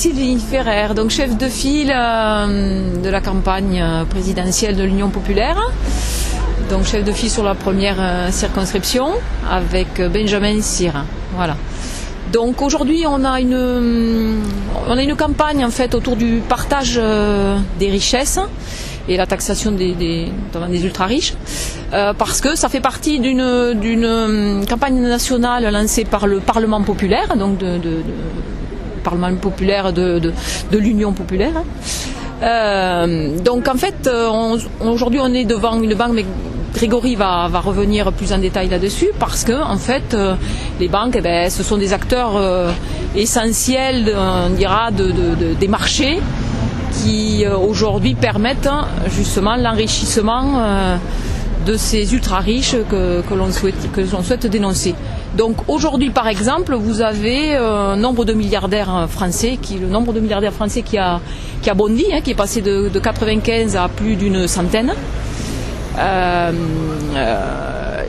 Sylvie Ferrer, donc chef de file de la campagne présidentielle de l'Union populaire, donc chef de file sur la première circonscription avec Benjamin Cyr. Voilà. Donc aujourd'hui on a une campagne en fait autour du partage des richesses et la taxation des ultra-riches, parce que ça fait partie d'une campagne nationale lancée par le Parlement populaire, donc Parlement populaire de l'Union populaire. Donc en fait, aujourd'hui on est devant une banque, mais Grégory va revenir plus en détail là-dessus, parce que en fait les banques, ce sont des acteurs essentiels, on dira, des marchés qui aujourd'hui permettent justement l'enrichissement de ces ultra-riches que l'on souhaite dénoncer. Donc aujourd'hui par exemple vous avez le nombre de milliardaires français qui a bondi, qui est passé de 95 à plus d'une centaine.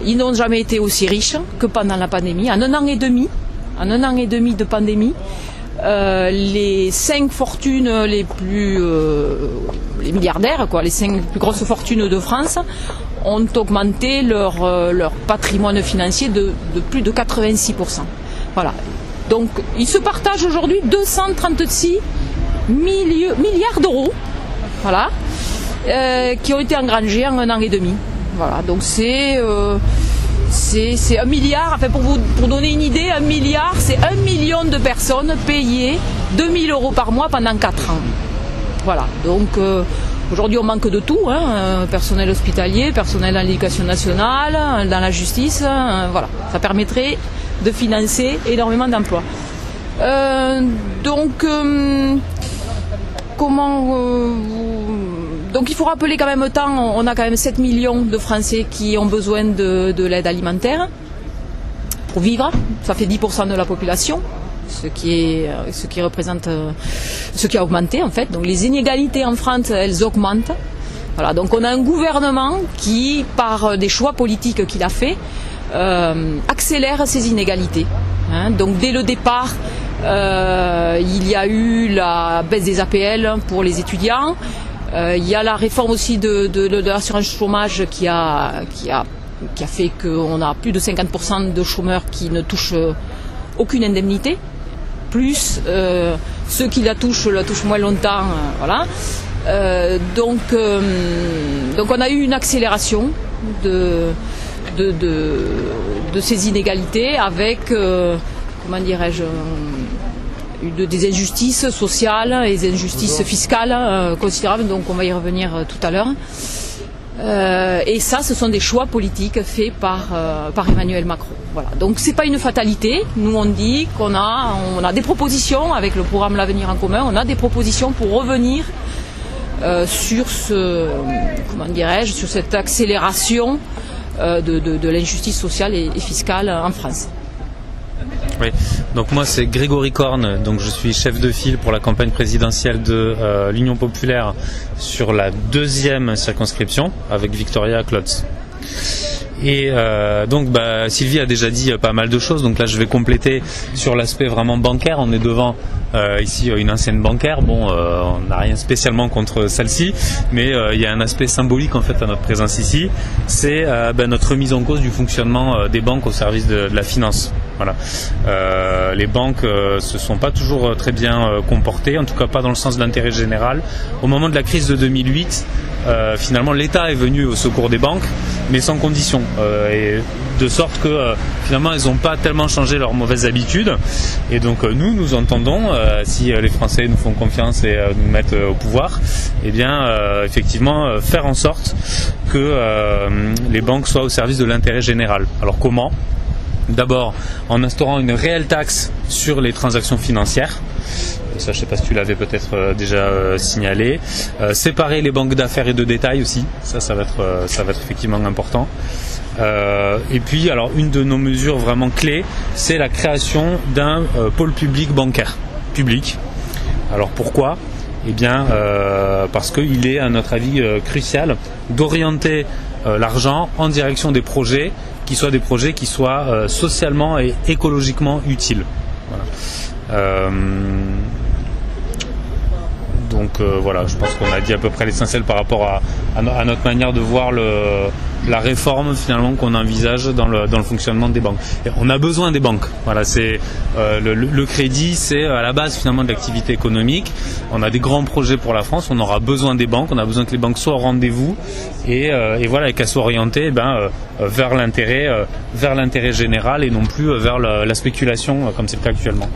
Ils n'ont jamais été aussi riches que pendant la pandémie. En un an et demi de pandémie, les 5 fortunes les milliardaires, les 5 plus grosses fortunes de France, ont augmenté leur patrimoine financier de plus de 86%. Voilà. Donc ils se partagent aujourd'hui 236 milliards d'euros, voilà, qui ont été engrangés en un an et demi. Voilà. Donc c'est 1 milliard, enfin pour donner une idée, 1 milliard, c'est 1 million de personnes payées 2 000 € par mois pendant 4 ans. Voilà. Donc aujourd'hui on manque de tout, personnel hospitalier, personnel dans l'éducation nationale, dans la justice, voilà. Ça permettrait de financer énormément d'emplois. Donc il faut rappeler quand même on a quand même 7 millions de Français qui ont besoin de l'aide alimentaire pour vivre. Ça fait 10% de la population, ce qui a augmenté en fait. Donc les inégalités en France, elles augmentent. Voilà, donc on a un gouvernement qui, par des choix politiques qu'il a fait, accélère ces inégalités. Donc dès le départ, il y a eu la baisse des APL pour les étudiants. Il y a la réforme aussi de l'assurance chômage qui a fait qu'on a plus de 50% de chômeurs qui ne touchent aucune indemnité, plus ceux qui la touchent moins longtemps, voilà. Donc on a eu une accélération de ces inégalités avec, comment dirais-je, des injustices sociales et des injustices fiscales considérables, donc on va y revenir tout à l'heure. Et ça, ce sont des choix politiques faits par Emmanuel Macron. Voilà. Donc c'est pas une fatalité. Nous on dit qu'on a des propositions avec le programme L'Avenir en commun. On a des propositions pour revenir sur sur cette accélération de l'injustice sociale et fiscale en France. Oui, donc moi c'est Grégory Corne, donc je suis chef de file pour la campagne présidentielle de l'Union populaire sur la 2e circonscription avec Victoria Klotz. Et donc Sylvie a déjà dit pas mal de choses, donc là je vais compléter sur l'aspect vraiment bancaire. On est devant ici une ancienne bancaire, on n'a rien spécialement contre celle-ci, mais il y a un aspect symbolique en fait à notre présence ici, c'est notre remise en cause du fonctionnement des banques au service de la finance. Voilà. Les banques se sont pas toujours très bien comportées, en tout cas pas dans le sens de l'intérêt général. Au moment de la crise de 2008, finalement l'État est venu au secours des banques, mais sans condition, et de sorte que finalement elles n'ont pas tellement changé leurs mauvaises habitudes. Et donc nous entendons, si les Français nous font confiance et nous mettent au pouvoir, effectivement faire en sorte que les banques soient au service de l'intérêt général. Alors comment ? D'abord en instaurant une réelle taxe sur les transactions financières. Ça, je ne sais pas si tu l'avais peut-être déjà signalé. Séparer les banques d'affaires et de détail aussi. Ça va être effectivement important. Et puis, alors, une de nos mesures vraiment clés, c'est la création d'un pôle public bancaire. Public. Alors pourquoi ? Parce qu'il est, à notre avis, crucial d'orienter l'argent en direction des projets qui soient socialement et écologiquement utiles. Voilà. Donc voilà, je pense qu'on a dit à peu près l'essentiel par rapport à notre manière de voir la réforme finalement qu'on envisage dans le fonctionnement des banques. Et on a besoin des banques. Voilà, c'est le crédit, c'est à la base finalement de l'activité économique. On a des grands projets pour la France, on aura besoin des banques, on a besoin que les banques soient au rendez-vous et voilà, et qu'elles soient orientées vers l'intérêt général et non plus vers la spéculation comme c'est le cas actuellement.